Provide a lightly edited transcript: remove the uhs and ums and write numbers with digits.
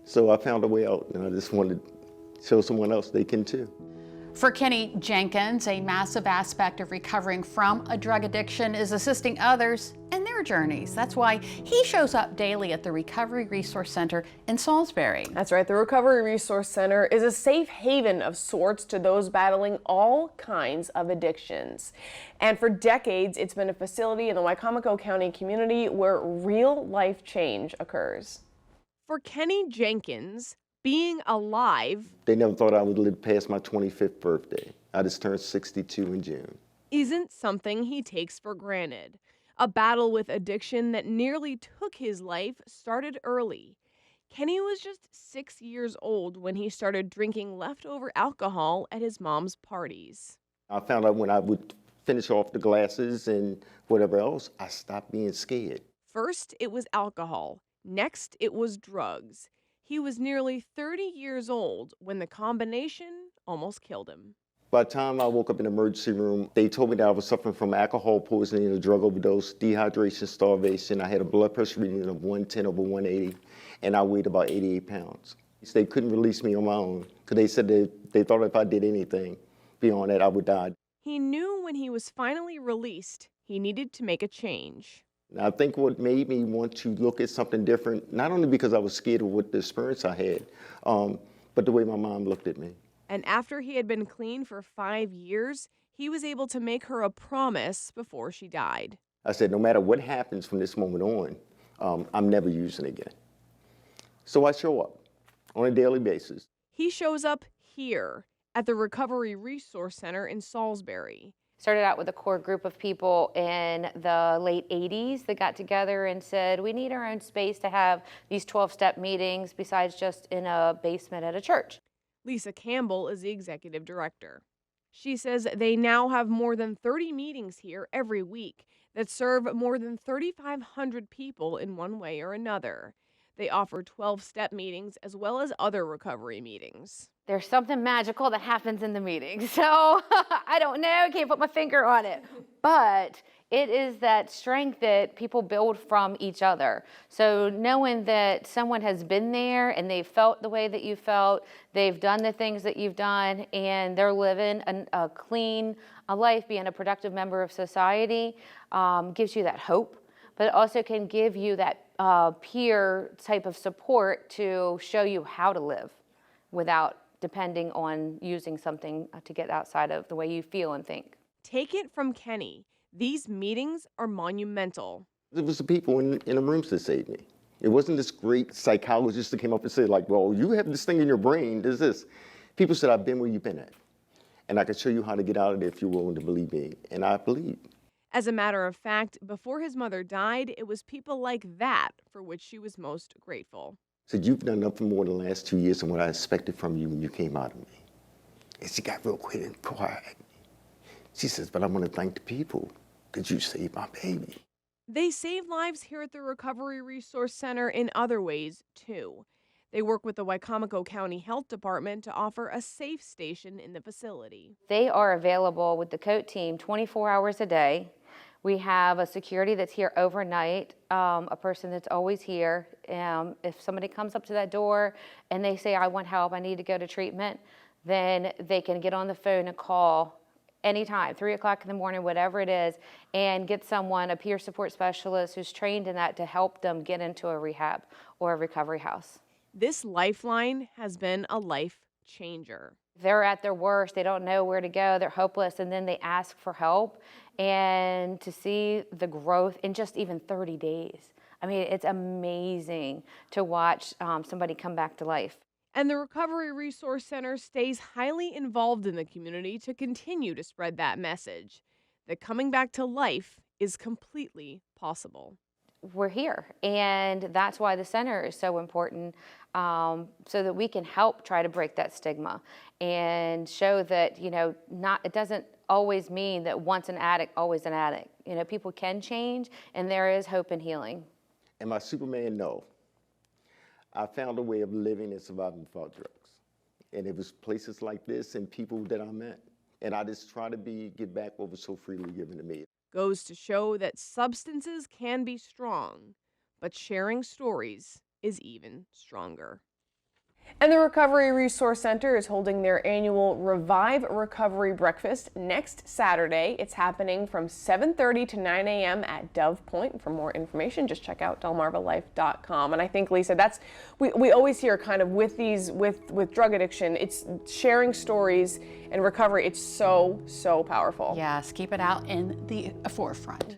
So I found a way out, and I just wanted to show someone else they can too. For Kenny Jenkins, a massive aspect of recovering from a drug addiction is assisting others in their journeys. That's why he shows up daily at the Recovery Resource Center in Salisbury. That's right. The Recovery Resource Center is a safe haven of sorts to those battling all kinds of addictions. And for decades, it's been a facility in the Wicomico County community where real life change occurs. For Kenny Jenkins, being alive, They never thought I would live past my 25th birthday. I just turned 62 in June. isn't something he takes for granted. A battle with addiction that nearly took his life started early. Kenny was just 6 years old when he started drinking leftover alcohol at his mom's parties. I found out when I would finish off the glasses and whatever else, I stopped being scared. First, it was alcohol. Next, it was drugs. He was nearly 30 years old when the combination almost killed him. By the time I woke up in the emergency room, they told me that I was suffering from alcohol poisoning, a drug overdose, dehydration, starvation. I had a blood pressure reading of 110/180, and I weighed about 88 pounds. They couldn't release me on my own because they said they thought if I did anything beyond that, I would die. He knew when he was finally released, he needed to make a change. I think what made me want to look at something different, not only because I was scared of what the experience I had, but the way my mom looked at me. And after he had been clean for 5 years, he was able to make her a promise before she died. I said, no matter what happens from this moment on, I'm never using again. So I show up on a daily basis. He shows up here at the Recovery Resource Center in Salisbury. Started out with a core group of people in the late 80s that got together and said, we need our own space to have these 12-step meetings besides just in a basement at a church. Lisa Campbell is the executive director. She says they now have more than 30 meetings here every week that serve more than 3,500 people in one way or another. They offer 12-step meetings as well as other recovery meetings. There's something magical that happens in the meeting. So I don't know, I can't put my finger on it. But it is that strength that people build from each other. So knowing that someone has been there and they've felt the way that you felt, they've done the things that you've done, and they're living a clean life, being a productive member of society, gives you that hope. But it also can give you that peer type of support to show you how to live without depending on using something to get outside of the way you feel and think. Take it from Kenny. These meetings are monumental. It was the people in the rooms that saved me. It wasn't this great psychologist that came up and said, like, well, you have this thing in your brain, there's this. People said, I've been where you've been at. And I can show you how to get out of there if you're willing to believe me. And I believed. As a matter of fact, before his mother died, it was people like that for which she was most grateful. Said, you've done nothing more in the last 2 years than what I expected from you when you came out of me. And she got real quick and quiet. She says, but I want to thank the people because you saved my baby. They save lives here at the Recovery Resource Center in other ways, too. They work with the Wicomico County Health Department to offer a safe station in the facility. They are available with the COAT team 24 hours a day. We have a security that's here overnight, a person that's always here. If somebody comes up to that door and they say, I want help, I need to go to treatment, then they can get on the phone and call anytime, 3 o'clock in the morning, whatever it is, and get someone, a peer support specialist who's trained in that to help them get into a rehab or a recovery house. This lifeline has been a life changer. They're at their worst, they don't know where to go, they're hopeless, and then they ask for help. And to see the growth in just even 30 days. I mean, it's amazing to watch somebody come back to life. And the Recovery Resource Center stays highly involved in the community to continue to spread that message that coming back to life is completely possible. We're here, and that's why the center is so important, so that we can help try to break that stigma and show that, you know, it doesn't always mean that once an addict, always an addict. You know, people can change, and there is hope and healing. Am I Superman? No. I found a way of living and surviving without drugs. And it was places like this and people that I met. And I just try to give back what was so freely given to me. Goes to show that substances can be strong, but sharing stories is even stronger. And the Recovery Resource Center is holding their annual Revive Recovery Breakfast next Saturday. It's happening from 7:30 to 9 a.m. at Dove Point. For more information, just check out DelmarvaLife.com. And I think, Lisa, that's we always hear kind of with these with drug addiction, it's sharing stories and recovery. It's so powerful. Yes, keep it out in the forefront.